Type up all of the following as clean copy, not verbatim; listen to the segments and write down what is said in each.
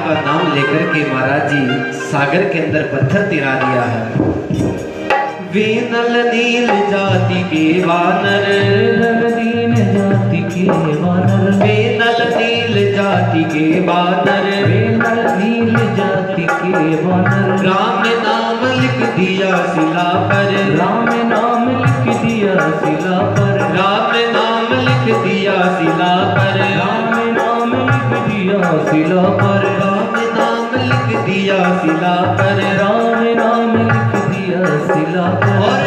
का नाम लेकर के महाराज जी सागर के अंदर पत्थर तिरा दिया है। वे नल नील जाति के वानर, दीन जाति के वानर, वे नल नील जाति के वानर, वे नल नील जाति के वानर। राम ने नाम लिख दिया शिला पर, राम ने नाम लिख दिया शिला पर, राम ने नाम लिख दिया शिला पर, राम ने नाम लिख दिया शिला पर, राम ने नाम लिख दिया शिला पर, राम ने नाम लिख दिया शिला पर। और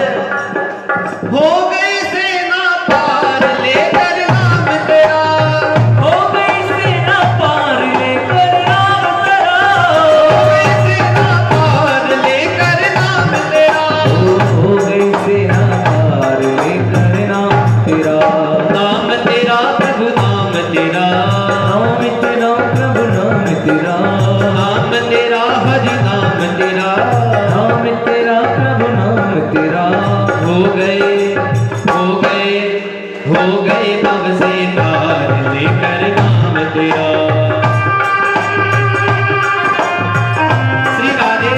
हो गई सेना पार लेकर नाम तेरा, हो गई सेना पार लेकर नाम तेरा, हो गई सेना पार लेकर नाम तेरा, हो गई सेना पार लेकर नाम तेरा। नाम तेरा प्रभु नाम तेरा, नाम तेरा प्रभु नाम तेरा, नाम तेरा हरि नाम तेरा, नाम तेरा प्रभु नाम तेरा। हो गए नव से पार लेकर नाम तेरा। श्री राधे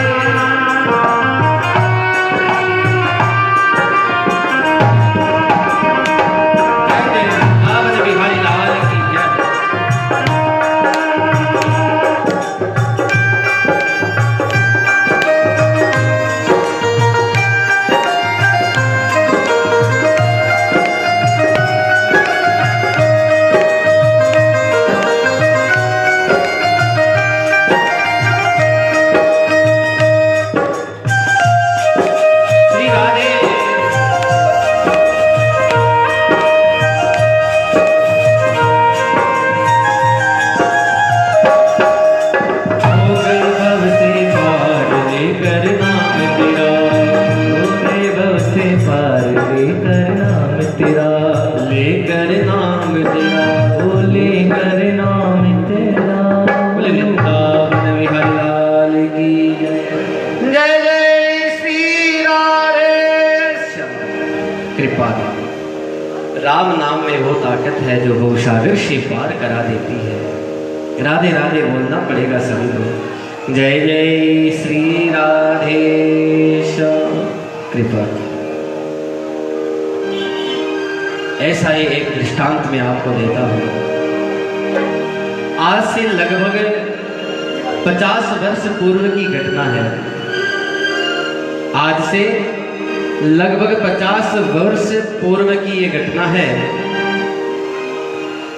नावल बिहारी लाल की जय। श्री राधे हो गए भव से पार लेकर नाम तेरा, हो गए भव से पार लेकर नाम तेरा, लेकर नाम तेरा। ओ लेकर नाम तेरा। बोले वृंदावन विहारी लाल की जय। जय जय श्री राधे श्याम। कृपा राम नाम में वो ताकत है जो भवसागर से पार करा देती है। राधे राधे बोलना पड़ेगा सभी को। जय जय श्री राधे श्याम। कृपा ऐसा ही एक दृष्टांत मैं आपको देता हूँ। आज से लगभग 50 वर्ष पूर्व की घटना है। आज से लगभग 50 वर्ष पूर्व की ये घटना है।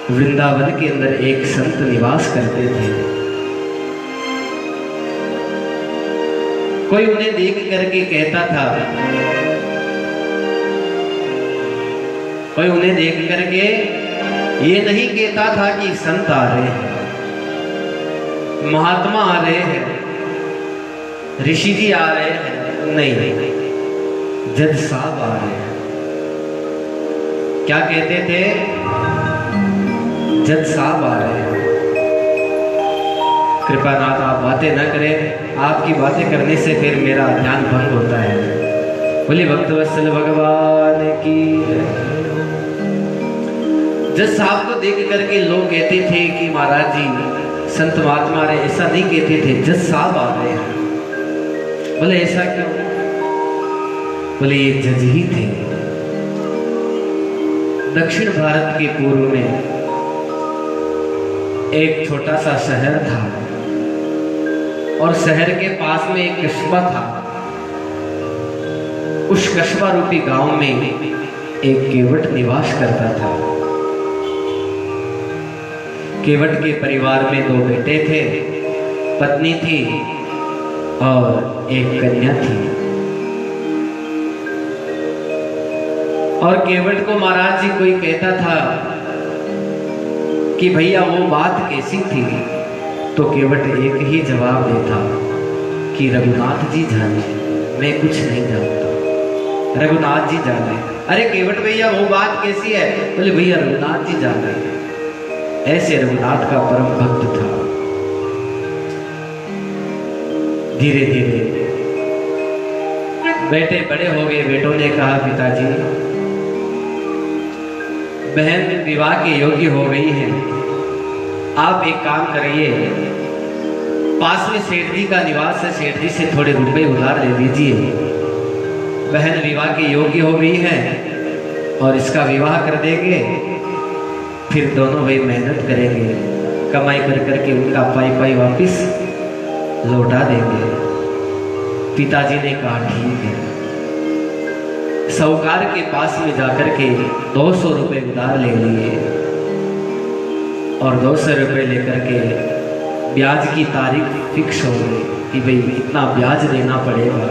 वृंदावन के अंदर एक संत निवास करते थे। कोई उन्हें देख करके कहता था, कोई उन्हें देख करके ये नहीं कहता था कि संत आ रहे हैं, महात्मा आ रहे हैं, ऋषि जी आ रहे हैं। नहीं, जज साहब आ रहे हैं। क्या कहते थे? जज साहब आ रहे हैं। कृपानाथ आप बातें न करें, आपकी बातें करने से फिर मेरा ध्यान भंग होता है। बोले भक्तवत्सल भगवान की। जज साहब को देख करके लोग कहते थे कि महाराज जी संत महात्मा रहे, ऐसा नहीं कहते थे, जज साहब आ रहे हैं। बोले ऐसा क्यों? बोले ये जज ही थे। दक्षिण भारत के पूर्व में एक छोटा सा शहर था और शहर के पास में एक कस्बा था। उस कस्बा रूपी गांव में एक केवट निवास करता था। केवट के परिवार में 2 बेटे थे, पत्नी थी और एक कन्या थी। और केवट को महाराज जी कोई कहता था कि भैया वो बात कैसी थी, तो केवट एक ही जवाब देता कि रघुनाथ जी जाने, मैं कुछ नहीं जानता, रघुनाथ जी जाने। अरे केवट भैया वो बात कैसी है? बोले भैया रघुनाथ जी जाने। ऐसे रघुनाथ का परम भक्त था। धीरे धीरे बेटे बड़े हो गए। बेटों ने कहा पिताजी बहन विवाह के योग्य हो गई है, आप एक काम करिए, पास में सेठ जी का निवास है, सेठ जी से थोड़े रुपए उधार ले लीजिए। बहन विवाह के योग्य हो गई है और इसका विवाह कर देंगे, फिर दोनों भाई मेहनत करेंगे, कमाई कर करके उनका पाई पाई वापिस लौटा देंगे। पिताजी ने कहा ठीक है। साहूकार के पास में जाकर के 200 रुपए उधार ले लिए और 200 रुपए लेकर के ब्याज की तारीख फिक्स हो गई कि भाई इतना ब्याज देना पड़ेगा,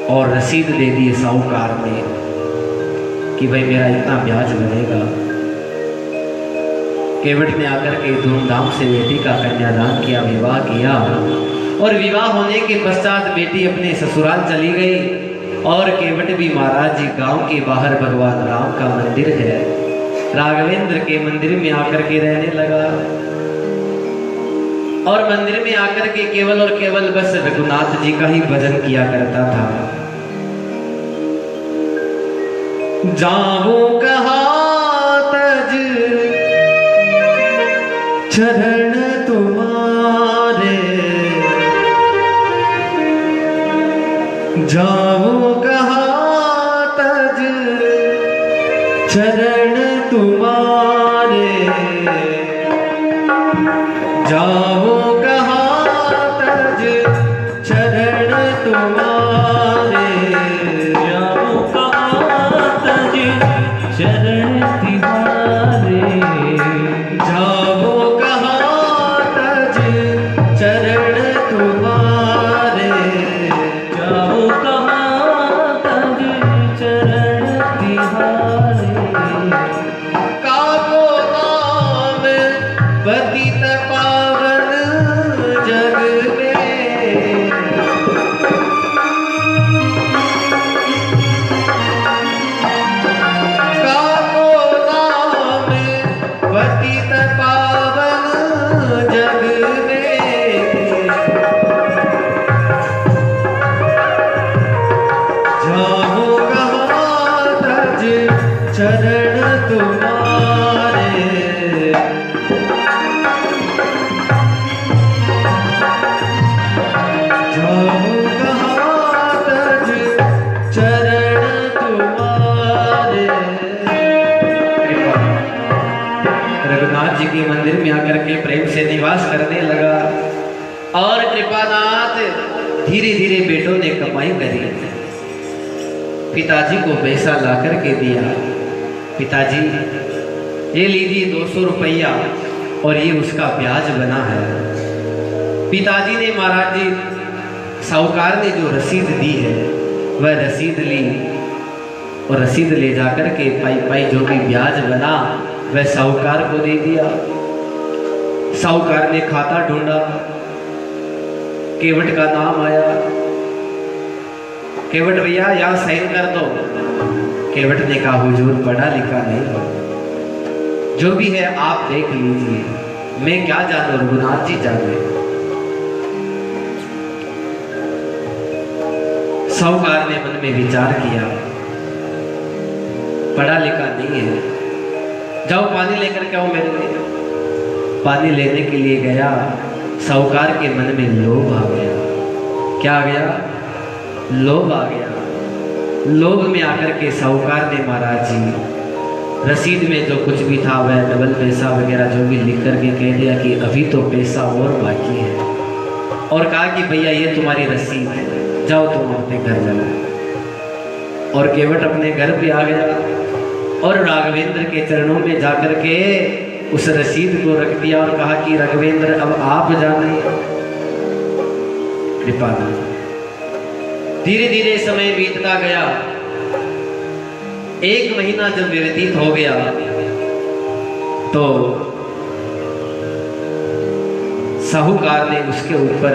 और रसीद दे दिए साहूकार ने कि भाई मेरा इतना ब्याज बनेगा। केवट ने आकर के धूमधाम से बेटी का कन्यादान किया, विवाह किया, और विवाह होने के पश्चात बेटी अपने ससुराल चली गई। और केवट भी महाराज जी गांव के बाहर भगवान राम का मंदिर है, राघवेंद्र के मंदिर में आकर के रहने लगा। और मंदिर में आकर के केवल और केवल बस रघुनाथ जी का ही भजन किया करता था। जाऊं कहाँ तज चरण तुम्हारे, जाऊं कहाँ तज चरण तुम्हारे, जाऊं कहाँ तज चरण तुम्हारे, जाऊं कहाँ तज चरण तुम्हारे, जाऊं कहाँ तज चरण तुम्हारे, जाऊं कहाँ तज चरण तुम्हारे। काको नाम पतित पावन जग में, काको नाम पतित पावन जग में, जाऊं कहाँ तज चरण तुम्हारे, जाऊं कहाँ तज चरण तुम्हारे। रघुनाथ जी के मंदिर में आकर के प्रेम से निवास करने लगा। और कृपानाथ धीरे धीरे बेटों ने कमाई करी, पिताजी को पैसा ला करके दिया। पिताजी ये लीजिए 200 रुपया और ये उसका ब्याज बना है। पिताजी ने महाराज जी साहूकार ने जो रसीद दी है वह रसीद ली, और रसीद ले जाकर के पाई पाई जो भी ब्याज बना वह साहूकार को दे दिया। साहूकार ने खाता ढूंढा, केवट का नाम आया। केवट भैया यहाँ साइन कर दो। केवट ने कहा हुजूर पढ़ा लिखा नहीं हो, जो भी है आप देख लीजिए, मैं क्या जानू, रघुनाथ जी जाने। साहूकार ने मन में विचार किया, पढ़ा लिखा नहीं है, जाओ पानी लेकर के आओ मेरे लिए। पानी लेने के लिए गया, साहूकार के मन में लोभ आ गया। क्या आ गया? लोभ आ गया। लोभ में आकर के साहूकार ने महाराज जी रसीद में जो कुछ भी था वह डबल पैसा वगैरह जो भी लिख करके कह दिया कि अभी तो पैसा और बाकी है, और कहा कि भैया ये तुम्हारी रसीद है, जाओ तुम अपने घर जाओ। और केवट अपने घर पे आ गया और राघवेंद्र के चरणों में जाकर के उस रसीद को रख दिया और कहा कि राघवेंद्र अब आप जाने। कृपा। धीरे धीरे समय बीतता गया। 1 महीना जब व्यतीत हो गया तो साहूकार ने उसके ऊपर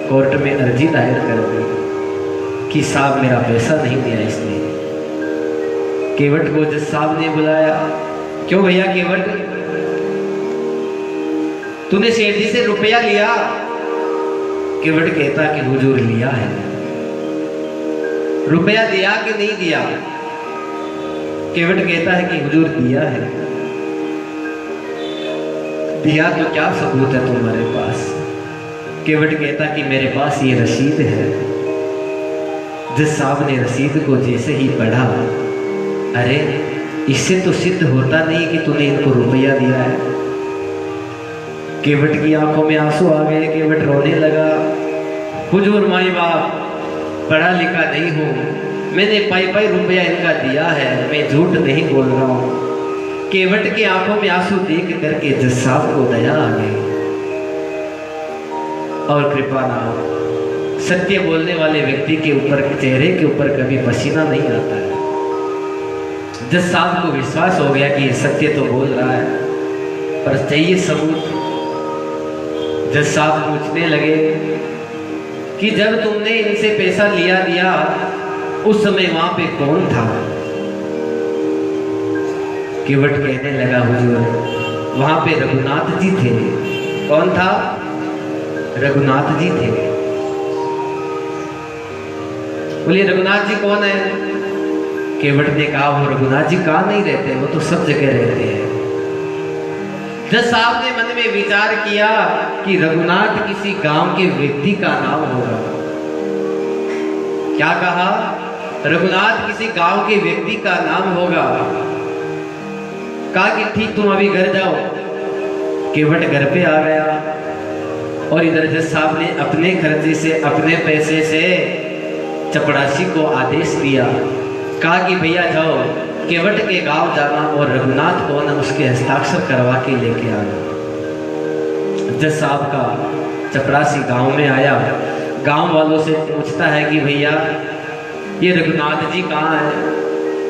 कोर्ट में अर्जी दायर कर दी कि साहब मेरा पैसा नहीं दिया इसने। केवट को जज साहब ने बुलाया। क्यों भैया केवट, तूने सेठ जी से रुपया लिया? केवट कहता कि हुजूर लिया है। रुपया दिया कि नहीं दिया? केवट कहता है कि हुजूर दिया है। दिया तो क्या सबूत है तुम्हारे पास? केवट कहता कि मेरे पास ये रसीद है। जज साहब ने रसीद को जैसे ही पढ़ा, अरे इससे तो सिद्ध होता नहीं कि तूने इनको रुपया दिया है। केवट की आंखों में आंसू आ गए, केवट रोने लगा, हुजूर माई बाप पढ़ा लिखा नहीं हूँ, मैंने पाई पाई रुपया इनका दिया है, मैं झूठ नहीं बोल रहा हूँ। केवट की आंखों में आंसू देख करके जज साहब को दया आ गई और कृपा नाम सत्य बोलने वाले व्यक्ति के ऊपर, चेहरे के ऊपर कभी पसीना नहीं आता है। जज साहब को विश्वास हो गया कि ये सत्य तो बोल रहा है, पर चाहिए सबूत। जज साहब पूछने लगे कि जब तुमने इनसे पैसा लिया दिया उस समय वहां पे कौन था? केवट कहने लगा, हुजूर वहां पे रघुनाथ जी थे। कौन था? रघुनाथ जी थे। बोलिए रघुनाथ जी कौन है? केवट ने कहा, वो रघुनाथ जी कहाँ नहीं रहते, वो तो सब जगह रहते हैं। जज साहब ने मन में विचार किया कि रघुनाथ किसी गांव के व्यक्ति का नाम होगा। क्या कहा? रघुनाथ किसी गांव के व्यक्ति का नाम होगा। कहा कि ठीक तुम अभी घर जाओ। केवट घर पे आ गया और इधर जज साहब ने अपने खर्चे से, अपने पैसे से चपड़ासी को आदेश दिया, कहा कि भैया जाओ केवट के गांव जाना और रघुनाथ कौन है उसके हस्ताक्षर करवा के लेके आना। जज साहब का चपड़ासी गांव में आया, गांव वालों से पूछता है कि भैया ये रघुनाथ जी कहाँ है?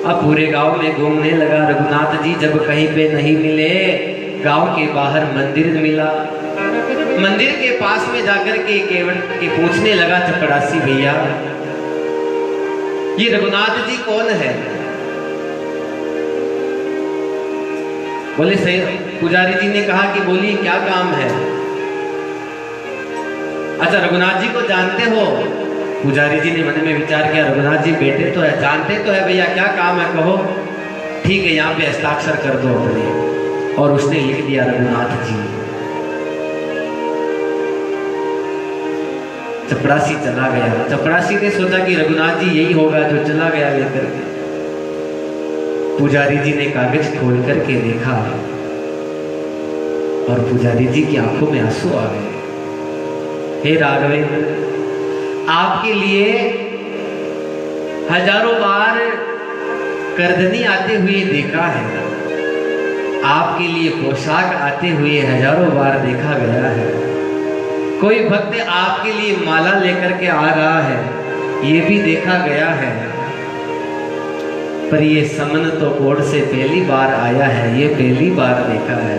अब पूरे गांव में घूमने लगा। रघुनाथ जी जब कहीं पे नहीं मिले, गांव के बाहर मंदिर मिला। मंदिर के पास में जाकर के केवट के पूछने लगा चपड़ासी, भैया ये रघुनाथ जी कौन है? बोले सही। पुजारी जी ने कहा कि बोलिए क्या काम है? अच्छा रघुनाथ जी को जानते हो? पुजारी जी ने मन में विचार किया, रघुनाथ जी बेटे तो है, जानते तो है भैया, क्या काम है कहो। ठीक है यहाँ पे हस्ताक्षर कर दो अपने। और उसने लिख दिया रघुनाथ जी। चपड़ासी चला गया। चपड़ासी ने सोचा कि रघुनाथ जी यही होगा जो चला गया लेकर के। पुजारी जी ने कागज खोल करके देखा और पुजारी जी की आंखों में आंसू आ गए। हे राघवेंद्र, आपके लिए हजारों बार करधनी आते हुए देखा है, आपके लिए पोशाक आते हुए हजारों बार देखा गया है, कोई भक्त आपके लिए माला लेकर के आ रहा है ये भी देखा गया है, पर ये समन तो कोर्ट से पहली बार आया है, ये पहली बार देखा है।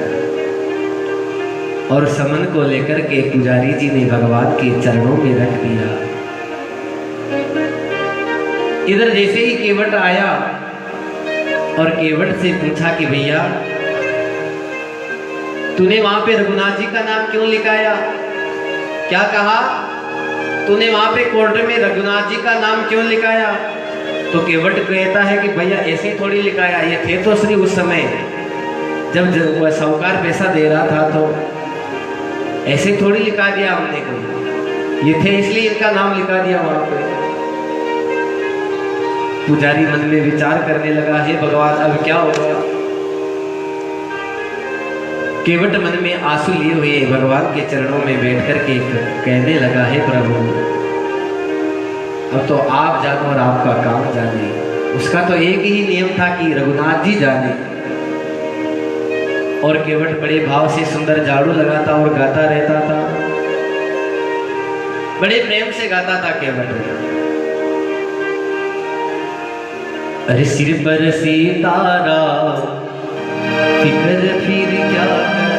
और समन को लेकर के पुजारी जी ने भगवान के चरणों में रख दिया। इधर जैसे ही केवट आया और केवट से पूछा कि भैया तूने वहां पे रघुनाथ जी का नाम क्यों लिखाया? क्या कहा? तूने वहां पे कोर्ट में रघुनाथ जी का नाम क्यों लिखाया? तो केवट कहता है कि भैया ऐसे ही थोड़ी लिखाया, ये थे तो श्री उस समय जब वह साहूकार पैसा दे रहा था तो ऐसे थोड़ी लिखा दिया हमने को, ये थे इसलिए इनका नाम लिखा दिया वहां पे। पुजारी मन में विचार करने लगा, हे भगवान अब क्या होगा? केवट मन में आंसू लिए हुए भगवान के चरणों में बैठ करके कहने लगा, हे प्रभु अब तो आप जानो और आपका काम जाने। उसका तो एक ही नियम था कि रघुनाथ जी जाने। और केवट बड़े भाव से सुंदर झाड़ू लगाता और गाता रहता था, बड़े प्रेम से गाता था केवट। अरे सिर पर सितारा फिक्र फिर क्या करना,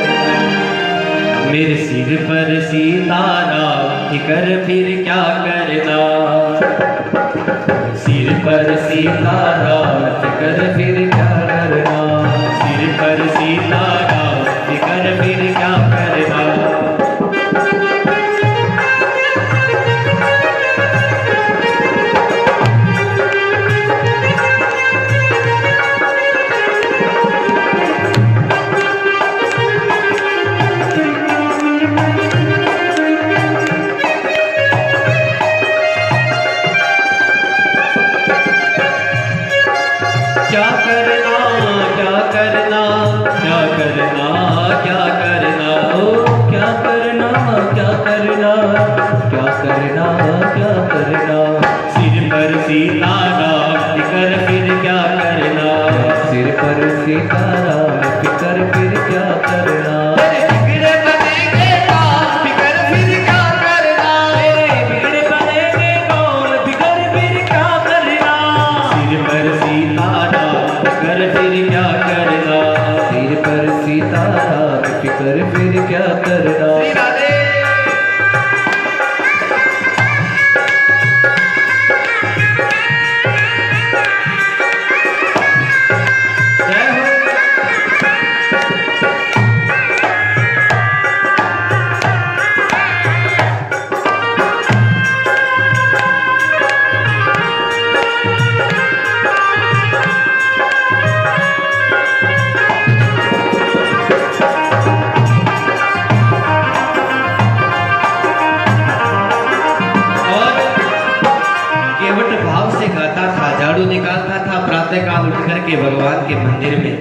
मेरे सिर पर सितारा फिक्र फिर क्या करना, सिर पर सितारा फिक्र फिर क्या करना, सिर पर सितारा फिक्र फिर क्या करना। क्या करना क्या करना क्या करना क्या करना ओ क्या करना क्या करना क्या करना क्या करना सिर पर सीताराम फिकर फिर क्या करना सिर पर सीताराम फिकर फिर क्या करना बिगड़े बनेंगे कौन फिकर फिर क्या करना बिगड़े बनेंगे कौन फिकर फिर क्या करना सिर पर सीताराम फिकर फिर क्या करना सिर पर सीताराम फिकर फिर क्या करना श्री राधे जय हो और केवट भाव से गाता था, झाड़ू निकालता था प्रातः काल उठ करके भगवान के मंदिर में।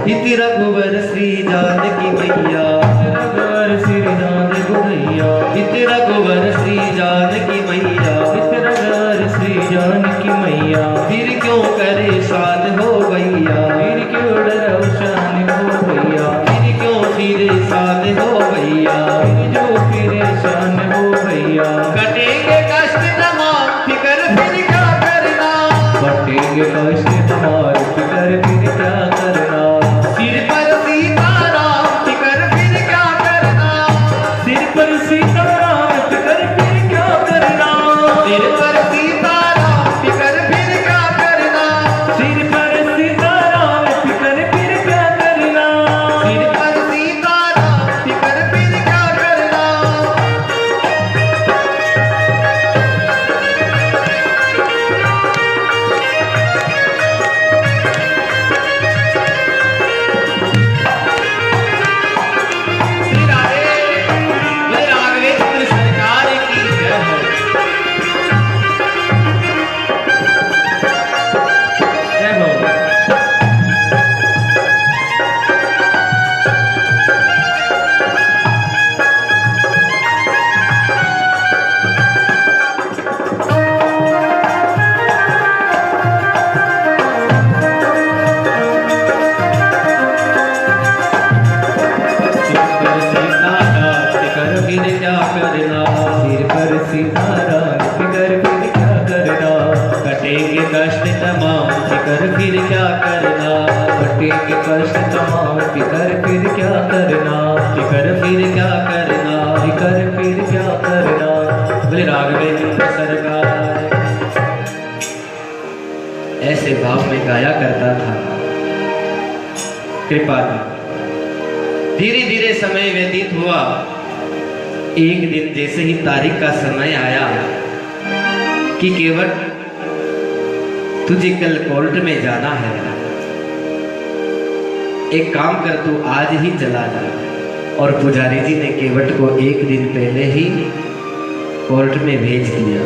इति रघुवर श्री जानकी मैया, रघुवर श्री राधे गुरैया इति रघुवर श्री जानकी मैया, रघुवर श्री जानकी मैया फिर क्यों करे शान हो भैया, फिर क्यों डरौशान हो भैया फिर क्यों फिरे शान हो भैया, फिर जो फिरे शान हो भैया कटेंगे कष्ट तमाम फिकर फिर क्या करना, बटेंगे कष्ट तुम्हार फिकर फिर क्या करना सिर पर सीताराम फिकर फिर क्या करना, सिर पर सीताराम फिकर फिर क्या करना सिर पर सीताराम फिकर फिर क्या करना, सिर पर सीताराम फिकर फिर क्या करना सिर पर सीताराम फिकर फिर क्या करना। श्री राधे बोले राघवेंद्र सरकार की जय हो। जय हो। सिर पर सीताराम फिकर फिर क्या करना, सिर पर सीताराम फिकर फिर क्या करना कटेंगे कष्ट तमाम फिकर फिर क्या करना, बटेंगे कष्ट तमाम फिकर फिर क्या करना फिकर फिर क्या करना, फिकर फिर क्या करना बोले राघवेंद्र सरकार। ऐसे भाव में गाया करता था। कृपा की धीरे धीरे समय व्यतीत हुआ। एक दिन जैसे ही तारीख का समय आया कि केवट तुझे कल कोर्ट में जाना है, एक काम कर तू आज ही चला जा। और पुजारी जी ने केवट को एक दिन पहले ही कोर्ट में भेज दिया।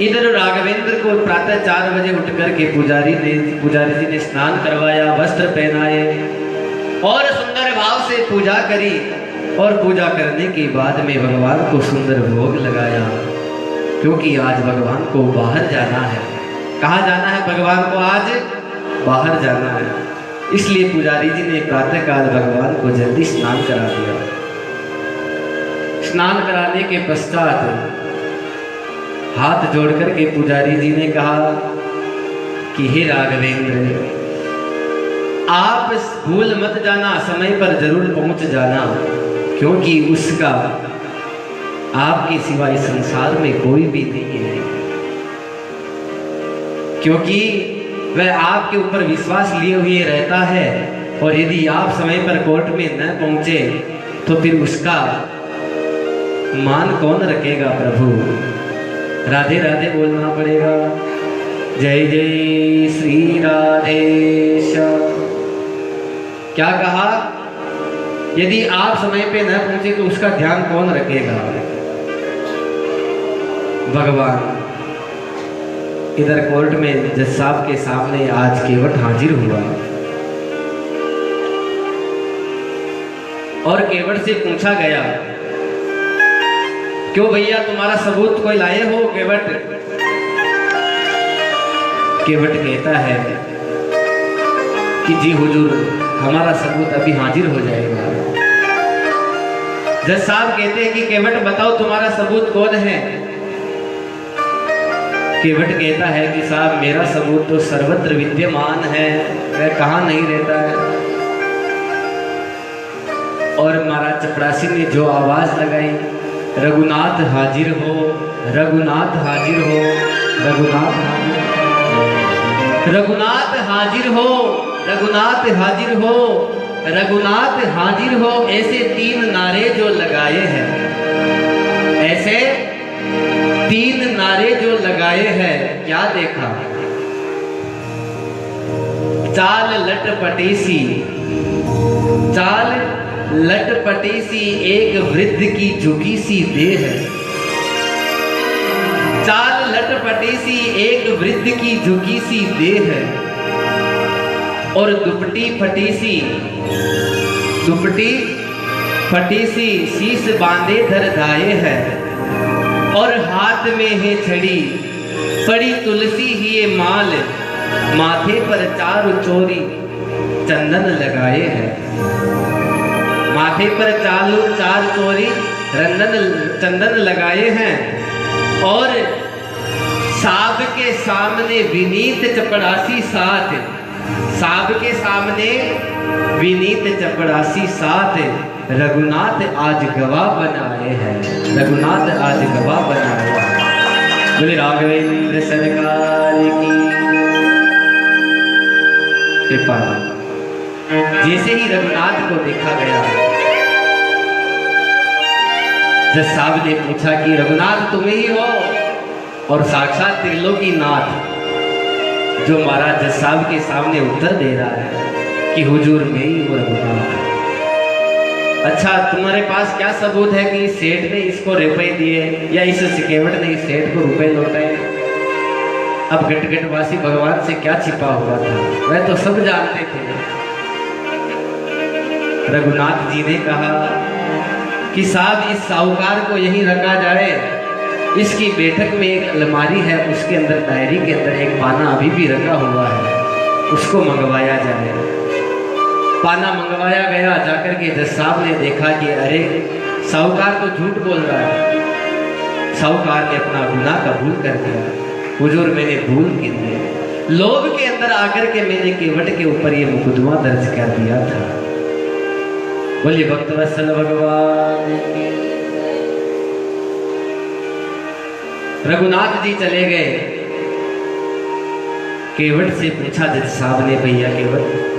इधर राघवेंद्र को प्रातः 4 बजे उठकर के पुजारी जी ने स्नान करवाया, वस्त्र पहनाए और सुंदर भाव से पूजा करी। और पूजा करने के बाद में भगवान को सुंदर भोग लगाया, क्योंकि आज भगवान को बाहर जाना है। कहाँ जाना है भगवान को? आज बाहर जाना है। इसलिए पुजारी जी ने प्रातःकाल भगवान को जल्दी स्नान करा दिया। स्नान कराने के पश्चात हाथ जोड़कर के पुजारी जी ने कहा कि हे राघवेंद्र, आप भूल मत जाना, समय पर जरूर पहुंच जाना, क्योंकि उसका आपके सिवा इस संसार में कोई भी नहीं है। क्योंकि वह आपके ऊपर विश्वास लिए हुए रहता है, और यदि आप समय पर कोर्ट में न पहुंचे तो फिर उसका मान कौन रखेगा? प्रभु राधे राधे बोलना पड़ेगा। जय जय श्री राधेश। क्या कहा? यदि आप समय पे न पहुंचे तो उसका ध्यान कौन रखेगा? भगवान। इधर कोर्ट में जज साहब के सामने आज केवट हाजिर हुआ और केवट से पूछा गया, क्यों भैया तुम्हारा सबूत कोई लाए हो? केवट कहता है कि जी हुजूर, हमारा सबूत अभी हाजिर हो जाएगा। जज साहब कहते हैं कि केवट बताओ तुम्हारा सबूत कौन है? केवट कहता है कि साहब मेरा सबूत तो सर्वत्र विद्यमान है, वह कहाँ नहीं रहता है। और महाराज चपरासी ने जो आवाज लगाई, रघुनाथ हाजिर हो, रघुनाथ हाजिर हो, रघुनाथ हाजिर हो, रघुनाथ हाजिर हो, रघुनाथ हाजिर हो, रघुनाथ हाजिर हो, ऐसे 3 नारे जो लगाए हैं, ऐसे 3 नारे जो लगाए हैं, क्या देखा? चाल लटपटी सी, चाल लटपटी सी एक वृद्ध की झुकी सी देह है। चाल लटपटी सी एक वृद्ध की झुकी सी देह है और दुपट्टी फटी सी शीश बांधे धर धाये है और हाथ में है छड़ी पड़ी तुलसी ही ये माल, माथे पर 4 चोरी चंदन लगाए हैं। माथे पर 4 चोरी चंदन लगाए हैं और साहब के सामने विनीत चपड़ासी साथ, साहब के सामने विनीत चपड़ासी साथ रघुनाथ आज गवाह बनाए हैं, रघुनाथ आज गवाह बनाए हैं। बोले राघवेंद्र सरकार की कृपा। जैसे ही रघुनाथ को देखा गया, जज साहब ने पूछा कि रघुनाथ तुम ही हो? और साक्षात त्रिलोकीनाथ जो महाराज जज साहब के सामने उत्तर दे रहा है कि हुजूर मैं ही हूँ रघुनाथ। अच्छा तुम्हारे पास क्या सबूत है कि सेठ ने इसको रुपए दिए या इस केवट ने इस सेठ को रुपए लौटाए? अब गटगटवासी भगवान से क्या छिपा हुआ था, वह तो सब जानते थे। रघुनाथ जी ने कहा कि साहब इस साहूकार को यहीं रखा जाए, इसकी बैठक में एक अलमारी है, उसके अंदर डायरी के अंदर एक पाना अभी भी रखा हुआ है, उसको मंगवाया जाए। पाना मंगवाया गया, जाकर के जज साहब ने देखा कि अरे साहूकार तो झूठ बोल रहा है। साहूकार ने अपना गुनाह कबूल कर दिया, हुजूर मैंने भूल की दी, लोभ के अंदर आकर के मैंने केवट के ऊपर ये मुकदमा दर्ज कर दिया था। बोलिए भक्तवत्सल भगवान। रघुनाथ जी चले गए, केवट से पूछा जज साहब ने, भैया केवट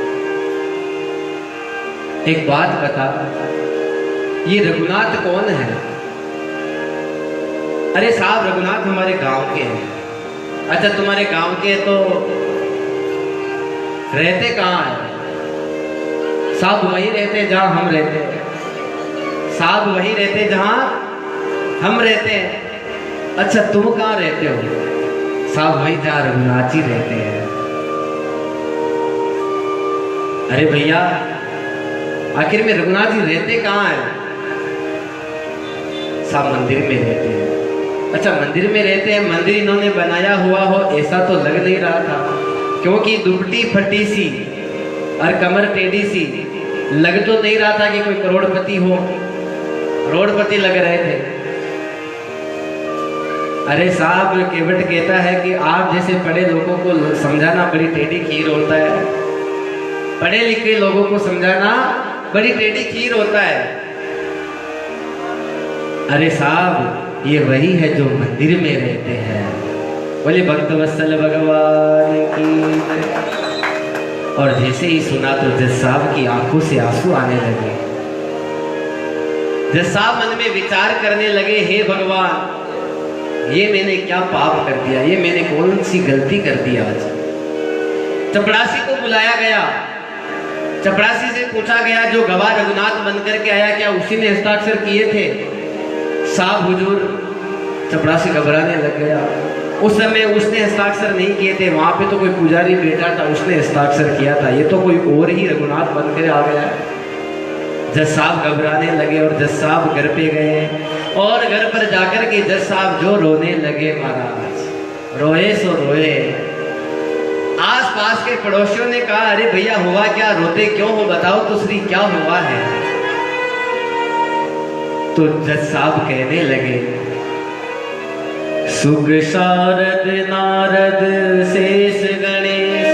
एक बात बता, ये रघुनाथ कौन है? अरे साहब रघुनाथ हमारे गांव के हैं। अच्छा तुम्हारे गांव के तो रहते कहाँ हैं? साहब वही रहते जहां हम रहते हैं। साहब वही रहते जहां हम रहते हैं। अच्छा तुम कहाँ रहते हो? साहब वही जहां रघुनाथ जी रहते हैं। अरे भैया आखिर में रघुनाथ जी रहते कहाँ हैं? साहब मंदिर में रहते हैं। अच्छा मंदिर में रहते हैं, मंदिर इन्होंने बनाया हुआ हो ऐसा तो लग नहीं रहा था, क्योंकि दुपट्टी फटी सी और कमर टेढ़ी सी, लग तो नहीं रहा था कि कोई करोड़पति हो, करोड़पति लग रहे थे। अरे साहब केवट कहता है कि आप जैसे पढ़े लोगों को समझाना बड़ी टेढ़ी खीर होता है, पढ़े लिखे लोगों को समझाना बड़ी टेढ़ी खीर होता है। अरे साहब ये वही है जो मंदिर में रहते हैं। बोले भक्तवत्सल भगवान की। और जैसे ही सुना तो जज साहब की आंखों से आंसू आने लगे। जज साहब मन में विचार करने लगे, हे भगवान ये मैंने क्या पाप कर दिया, ये मैंने कौन सी गलती कर दी आज। चपड़ासी को बुलाया गया, चपड़ासी से पूछा गया जो गवाह रघुनाथ बन करके आया क्या उसी ने हस्ताक्षर किए थे? साहब हुजूर। चपड़ासी घबराने लग गया, उस समय उसने हस्ताक्षर नहीं किए थे, वहां पे तो कोई पुजारी बेटा था, उसने हस्ताक्षर किया था। ये तो कोई और ही रघुनाथ बन कर आ गया है। जज साहब घबराने लगे और जज साहब घर पे गए और घर पर जाकर के जज साहब जो रोने लगे महाराज, रोए सो रोए। आस पास के पड़ोसियों ने कहा, अरे भैया हुआ क्या, रोते क्यों हो, बताओ तो श्री क्या हुआ है। तो जज साहब कहने लगे, सुख शारद नारद शेष गणेश,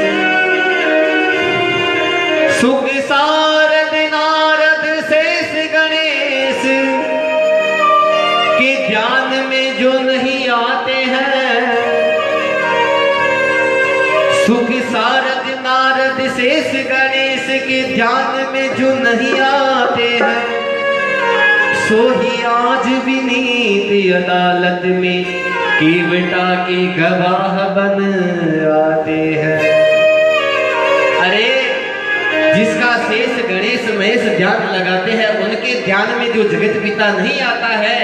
सुख शारद नारद शेष गणेश के ध्यान में जो नहीं आते हैं, सुख शारद नारद शेष गणेश के ध्यान में जो नहीं आते हैं, सो ही आज भी नीति अदालत में केवटा के गवाह बन आते हैं। अरे जिसका शेष गणेश महेश ध्यान लगाते हैं, उनके ध्यान में जो जगत पिता नहीं आता है,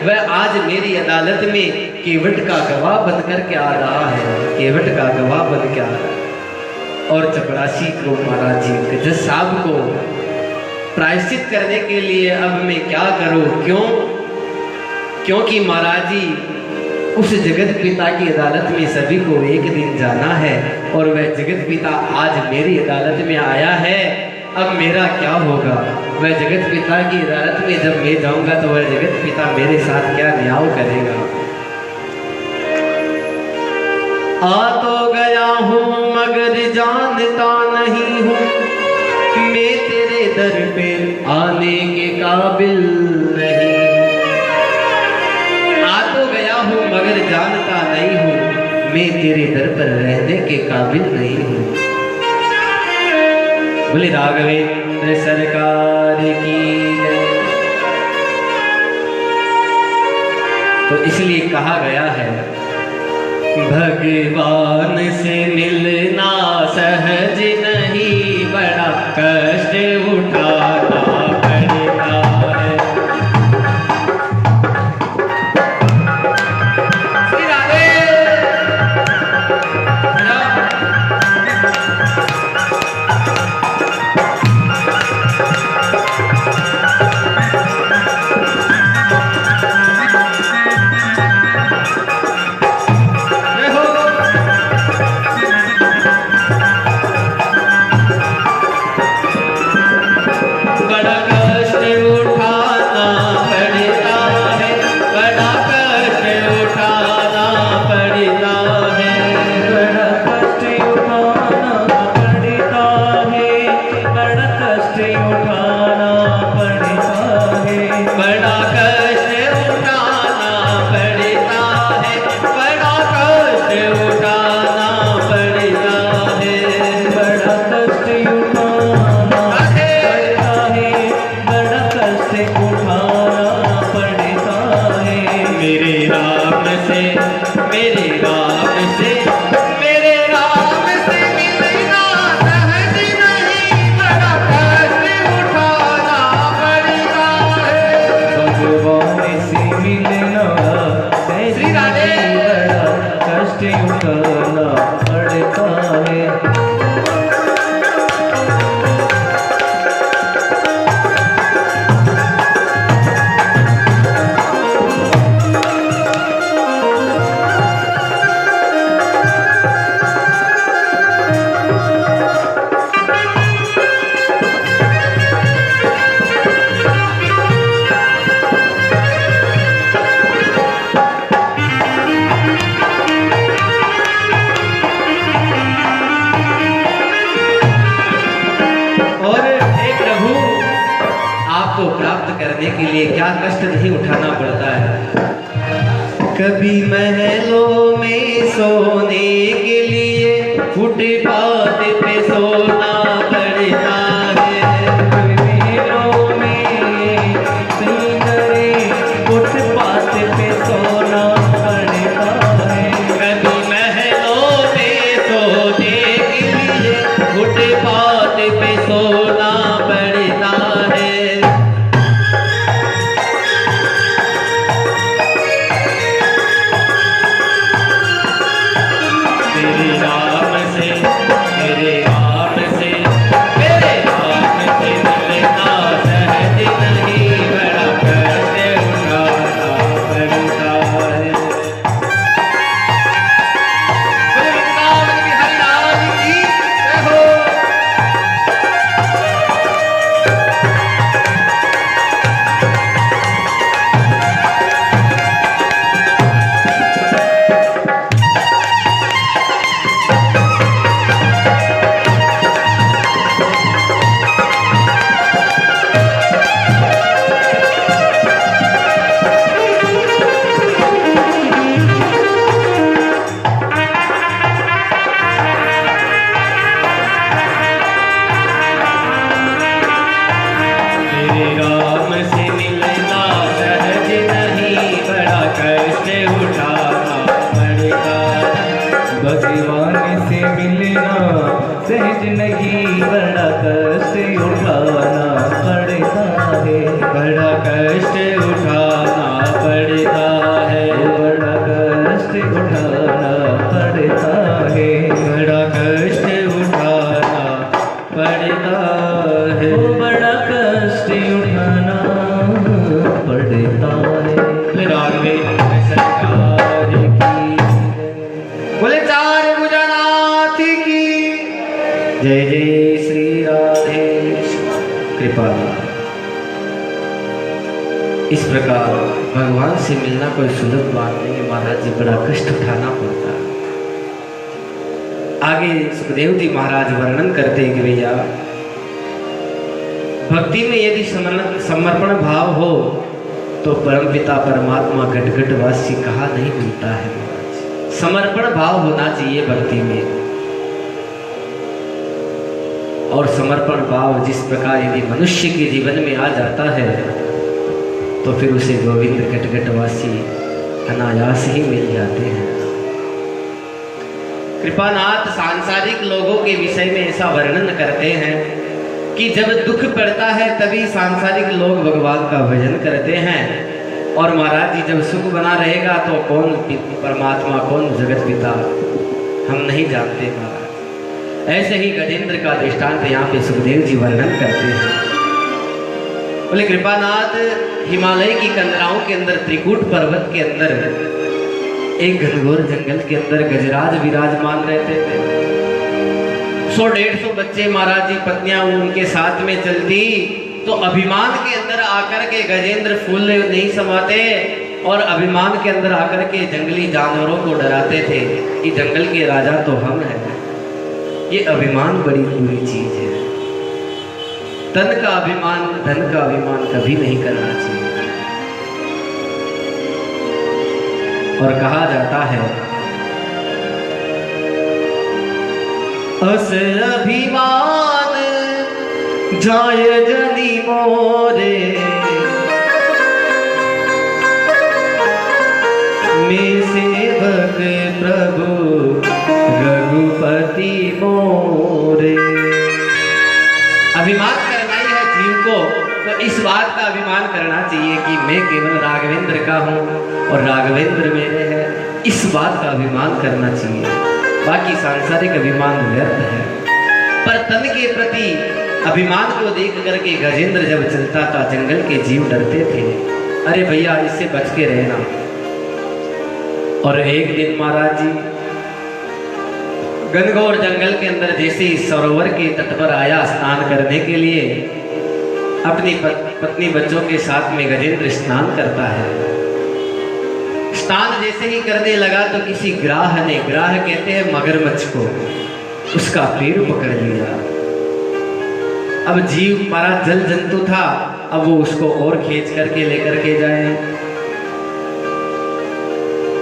वह आज मेरी अदालत में केवट का गवाह बनकर के आ रहा है, केवट का गवाह बन के आ रहा है। और चपरासी को महाराज जी जज साहब को प्रायश्चित करने के लिए अब मैं क्या करूं, क्यों? क्योंकि महाराज जी उस जगत पिता की अदालत में सभी को एक दिन जाना है और वह जगत पिता आज मेरी अदालत में आया है। अब मेरा क्या होगा? वह जगत पिता की अदालत में जब मैं जाऊंगा तो वह जगत पिता मेरे साथ क्या न्याय करेगा। आ तो गया हूँ मगर जानता नहीं हूँ, मैं तेरे दर पे आने के काबिल नहीं। आ तो गया हूँ मगर जानता नहीं हूँ, मैं तेरे दर पर रहने के काबिल नहीं हूँ। बोले राघवेंद्र सरकार की जय। तो इसलिए कहा गया है, भगवान से मिलना सहज नहीं, बड़ा कष्ट उठाना पड़ता है। श्री राधे। के लिए क्या कष्ट नहीं उठाना पड़ता है। कभी महलों में सोने के लिए फुटपाथ पे सोना पड़ता है। महलों में फुटपाथ पे सोना पड़ता है। कभी महलों में सोने के लिए फुटपाथ पे सोना पड़ता है। भगवान से मिलना सहज नहीं, बड़ा कष्ट उठाना पड़ता है, बड़ा कष्ट उठाना पड़ता है, बड़ा कष्ट उठाना पड़ता है, बड़ा कष्ट उठाना पड़ता है, बड़ा कष्ट उठाना पड़ता है। राघवेंद्र सरकार की बोले चार भुजनाथ की जय जय श्री राधेश कृपा। इस प्रकार भगवान से मिलना कोई सुलभ बात नहीं है महाराज जी, बड़ा कष्ट उठाना पड़ता है। आगे सुखदेव जी महाराज वर्णन करते हैं कि भैया भक्ति में यदि समर्पण भाव हो तो परमपिता परमात्मा घट-घटवासी कहा नहीं मिलता है महाराज। समर्पण भाव होना चाहिए भक्ति में, और समर्पण भाव जिस प्रकार यदि मनुष्य के जीवन में आ जाता है तो फिर उसे गोविंद घट-घटवासी अनायास ही मिल जाते हैं। कृपानाथ सांसारिक लोगों के विषय में ऐसा वर्णन करते हैं कि जब दुख पड़ता है तभी सांसारिक लोग भगवान का भजन करते हैं, और महाराज जी जब सुख बना रहेगा तो कौन परमात्मा कौन जगत पिता हम नहीं जानते महाराज। ऐसे ही गजेंद्र का दृष्टांत यहाँ पे सुखदेव जी वर्णन करते हैं। बोले कृपानाथ हिमालय की कंदराओं के अंदर त्रिकूट पर्वत के अंदर एक घनघोर जंगल के अंदर गजराज विराजमान रहते थे। 100-150 बच्चे महाराज जी पत्नियां उनके साथ में चलती तो अभिमान के अंदर आकर के गजेंद्र फूल नहीं समाते और अभिमान के अंदर आकर के जंगली जानवरों को डराते थे कि जंगल के राजा तो हम हैं। ये अभिमान बड़ी बुरी चीज है। तन का अभिमान धन का अभिमान कभी नहीं करना चाहिए। और कहा जाता है अस अभिमान जाय जनी मोरे में सेवक प्रभु रघुपति मोरे। अभिमान करना ही है जीव को, तो इस बात का अभिमान करना चाहिए कि मैं केवल राघवेंद्र का हूँ और राघवेंद्र मेरे है। इस बात का अभिमान करना चाहिए, बाकी सांसारिक अभिमान व्यर्थ है। पर तन के प्रति अभिमान को देख करके गजेंद्र जब चलता था जंगल के जीव डरते थे, अरे भैया इससे बच के रहना। और एक दिन महाराज जी घनघोर जंगल के अंदर जैसे ही सरोवर के तट पर आया स्नान करने के लिए, अपनी पत्नी बच्चों के साथ में गजेंद्र स्नान करता है। स्नान जैसे ही करने लगा तो किसी ग्राह ने, ग्राह कहते हैं मगरमच्छ को, उसका पैर पकड़ लिया। अब जीव मारा जल जंतु था, अब वो उसको और खींच करके लेकर के जाए।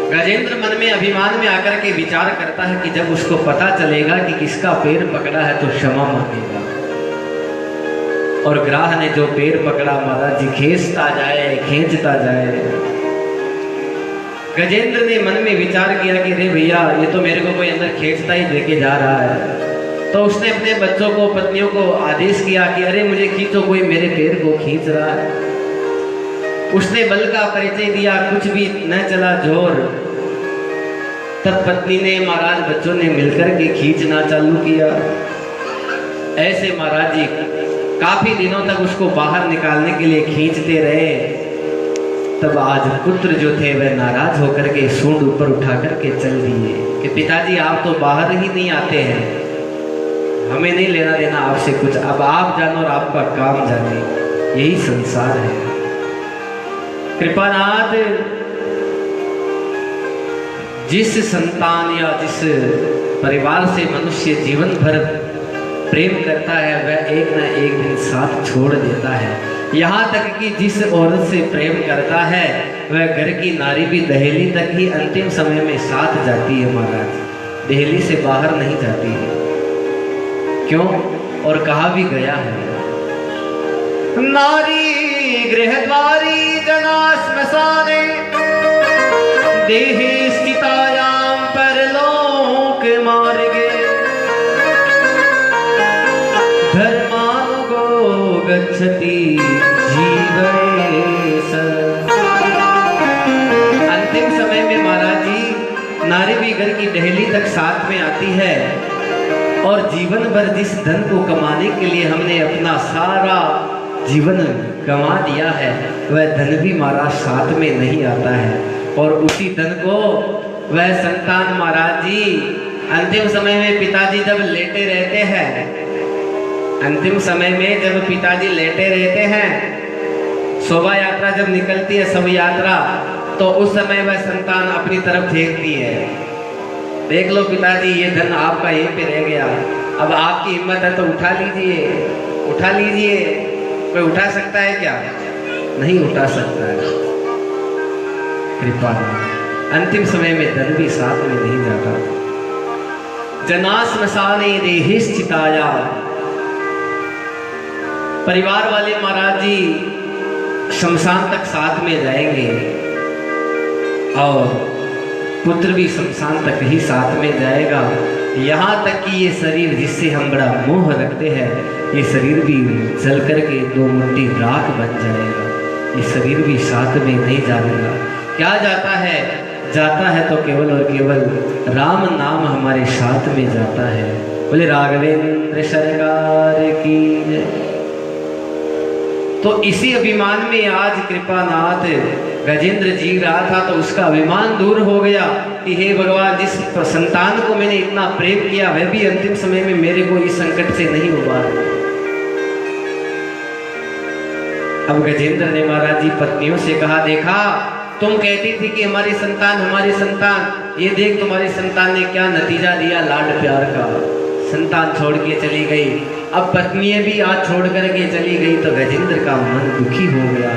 गजेंद्र मन में अभिमान में आकर के विचार करता है कि जब उसको पता चलेगा कि किसका पैर पकड़ा है तो क्षमा मांगेगा। और ग्राह ने जो पैर पकड़ा महाराज जी खींचता जाए। गजेंद्र ने मन में विचार किया कि रे भैया ये तो मेरे को कोई अंदर खींचता ही लेके जा रहा है। तो उसने अपने बच्चों को पत्नियों को आदेश किया कि अरे मुझे खींचो, कोई मेरे पैर को खींच रहा है। उसने बल का परिचय दिया, कुछ भी न चला जोर। तब पत्नी ने महाराज बच्चों ने मिलकर के खींचना चालू किया। ऐसे महाराज जी काफी दिनों तक उसको बाहर निकालने के लिए खींचते रहे। तब आज पुत्र जो थे वह नाराज होकर के सूंड ऊपर उठा करके चल दिए कि पिताजी आप तो बाहर ही नहीं आते हैं, हमें नहीं लेना देना आपसे कुछ, अब आप जानो और आपका काम जाने, यही संसार है। कृपानाथ जिस संतान या जिस परिवार से मनुष्य जीवन भर प्रेम करता है वह एक न एक दिन साथ छोड़ देता है। यहाँ तक कि जिस औरत से प्रेम करता है वह घर की नारी भी दहेली तक ही अंतिम समय में साथ जाती है महाराज, दहेली से बाहर नहीं जाती है। क्यों? और कहा भी गया है नारी गृहद्वारी जना श्मशाने देहि स्थितायां परलोक के मार्गे धर्मानुगो गच्छति जीवेश। अंतिम समय में महाराज जी नारी भी घर की डहेली तक साथ में आती है और जीवन भर जिस धन को कमाने के लिए हमने अपना सारा जीवन गंवा दिया है वह धन भी महाराज साथ में नहीं आता है। और उसी धन को वह संतान महाराज जी अंतिम समय में पिताजी जब लेटे रहते हैं, अंतिम समय में जब पिताजी लेटे रहते हैं, शोभा यात्रा जब निकलती है सब यात्रा, तो उस समय वह संतान अपनी तरफ फेंकती है, देख लो पिताजी ये धन आपका यहीं पे रह गया, अब आपकी हिम्मत है तो उठा लीजिए, उठा लीजिए। कोई उठा सकता है क्या? नहीं उठा सकता है। कृपा अंतिम समय में धन भी साथ में नहीं जाता। जना स्मशाने देहिश्चिताया, परिवार वाले महाराज जी शमशान तक साथ में जाएंगे और पुत्र भी शमशान तक ही साथ में जाएगा। यहाँ तक कि ये शरीर जिससे हम बड़ा मोह रखते हैं, ये शरीर भी जल करके दो मुट्ठी राख बन जाएगा। ये शरीर भी साथ में नहीं जाएगा। क्या जाता है? जाता है तो केवल और केवल राम नाम हमारे साथ में जाता है। बोले राघवेंद्र सरकार की जय। तो इसी अभिमान में आज कृपानाथ गजेंद्र जी रहा था, तो उसका अभिमान दूर हो गया कि हे भगवान, जिस संतान को मैंने इतना प्रेम किया वह भी अंतिम समय में मेरे को इस संकट से नहीं उबार। अब गजेंद्र ने महाराज जी पत्नियों से कहा, देखा तुम कहती थी कि हमारी संतान, ये देख तुम्हारी संतान ने क्या नतीजा दिया लाड प्यार का। संतान छोड़ के चली गई, अब पत्नियां भी आज छोड़ करके चली गई, तो गजेंद्र का मन दुखी हो गया।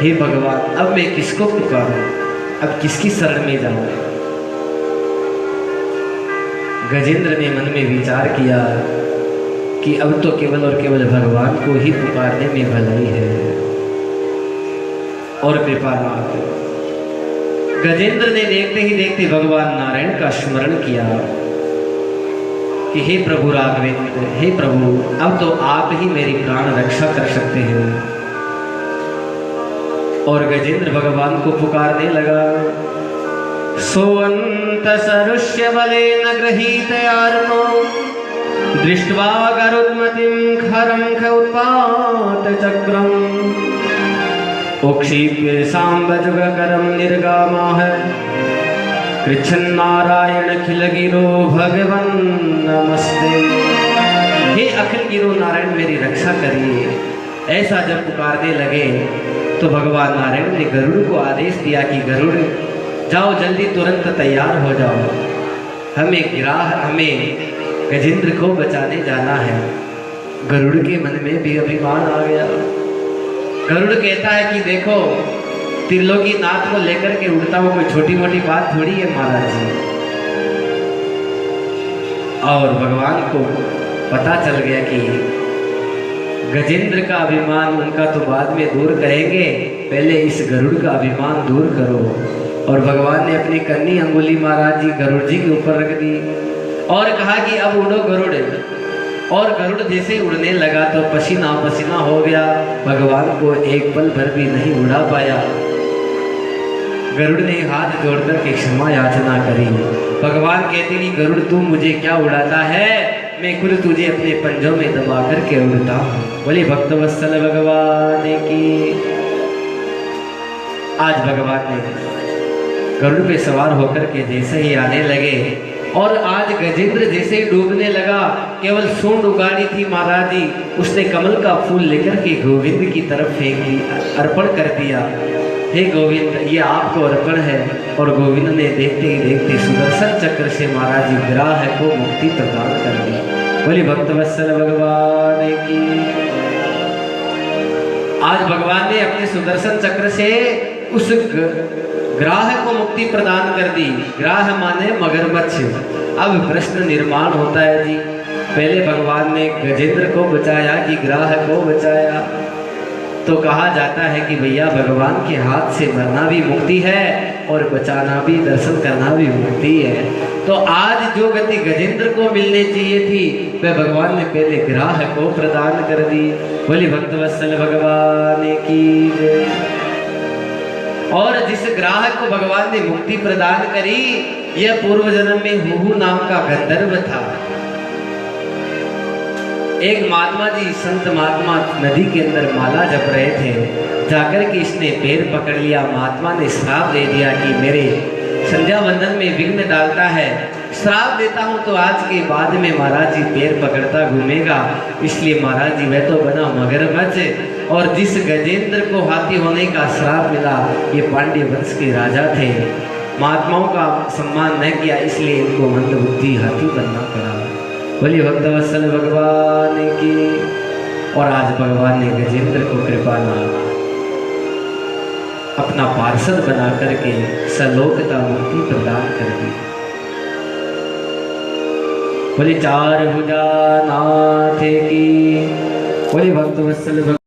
हे भगवान, अब मैं किसको पुकारूं, अब किसकी शरण में जाऊं? गजेंद्र ने मन में विचार किया कि अब तो केवल और केवल भगवान को ही पुकारने में भलाई है। और कृपानाथ गजेंद्र ने देखते ही देखते भगवान नारायण का स्मरण किया कि हे प्रभु राघवेंद्र, हे प्रभु, अब तो आप ही मेरी प्राण रक्षा कर सकते हैं। और गजेंद्र भगवान को पुकारने लगा। सोअंत सरुष्य बलेन गृहीत यार्नो दृष्ट्वा गरुत्मतिं खरं खौत्पात चक्रम् उक्षिप्य सांबजुगकरं निर्गामाह कृच्छन्नारायण अखिल गिरो भगवन् नमस्ते। हे अखिल गिरो नारायण, मेरी रक्षा करिए। ऐसा जब पुकारने लगे तो भगवान नारायण ने गरुड़ को आदेश दिया कि गरुड़ जाओ, जल्दी तुरंत तैयार हो जाओ, हमें गजेंद्र को बचाने जाना है। गरुड़ के मन में भी अभिमान आ गया। गरुड़ कहता है कि देखो, त्रिलोकी नाथ को लेकर के उड़ता हुआ कोई छोटी मोटी बात थोड़ी है महाराज जी। और भगवान को पता चल गया कि गजेंद्र का अभिमान उनका तो बाद में दूर करेंगे, पहले इस गरुड़ का अभिमान दूर करो। और भगवान ने अपनी कन्नी अंगुली महाराज जी गरुड़ जी के ऊपर रख दी और कहा कि अब उड़ो गरुड़। और गरुड़ जैसे उड़ने लगा तो पसीना पसीना हो गया, भगवान को एक पल भर भी नहीं उड़ा पाया। गरुड़ ने हाथ जोड़कर के क्षमा याचना करी। भगवान कहते कि गरुड़ तू मुझे क्या उड़ाता है, मैं खुद तुझे अपने पंजों में दबा करके उड़ता हूँ। बोले भक्तवत्सल भगवान की। आज भगवान ने गरुड़ पे सवार होकर के जैसे ही आने लगे और आज गजेंद्र जैसे ही डूबने लगा, केवल सूंड उगाड़ी थी महाराज जी, उसने कमल का फूल लेकर के गोविंद की तरफ फेंक दी, अर्पण कर दिया। हे गोविंद, ये आपको अर्पण है। और गोविंद ने देखते ही देखते सुदर्शन चक्र से महाराज जी ग्राह को मुक्ति प्रदान कर दी। बोली भक्तवत्सल भगवान की। आज भगवान ने अपने सुदर्शन चक्र से उस ग्राह को मुक्ति प्रदान कर दी। ग्राह माने मगरमच्छ। अब प्रश्न निर्माण होता है जी, पहले भगवान ने गजेंद्र को बचाया कि ग्राह को बचाया? तो कहा जाता है कि भैया भगवान के हाथ से मरना भी मुक्ति है और बचाना भी, दर्शन करना भी मुक्ति है। तो आज जो गति गजेंद्र को मिलनी चाहिए थी वह भगवान ने पहले ग्राह को प्रदान कर दी। बोली भक्तवत्सल भगवान की जय। और जिस ग्राहक को भगवान ने मुक्ति प्रदान करी यह पूर्व जन्म में हुहू नाम का गंधर्व था। एक महात्मा जी संत महात्मा नदी के अंदर माला जप रहे थे, जाकर के इसने पैर पकड़ लिया। महात्मा ने श्राप दे दिया कि मेरे संध्या वंदन में विघ्न डालता है, श्राप देता हूं तो आज के बाद में महाराज जी पैर पकड़ता घूमेगा। इसलिए महाराज जी वह तो बना मगरमच्छ। और जिस गजेंद्र को हाथी होने का श्राप मिला ये पांड्य वंश के राजा थे, महात्माओं का सम्मान न किया इसलिए इनको मंदबुद्धि हाथी बनना पड़ा। बोलिए भक्तवत्सल भगवान की। और आज भगवान ने गजेंद्र को कृपा ना अपना पार्षद बना करके सलोकता मुक्ति प्रदान कर दी। बोले चार भुजा नाथ की। बोले भक्तवत्सल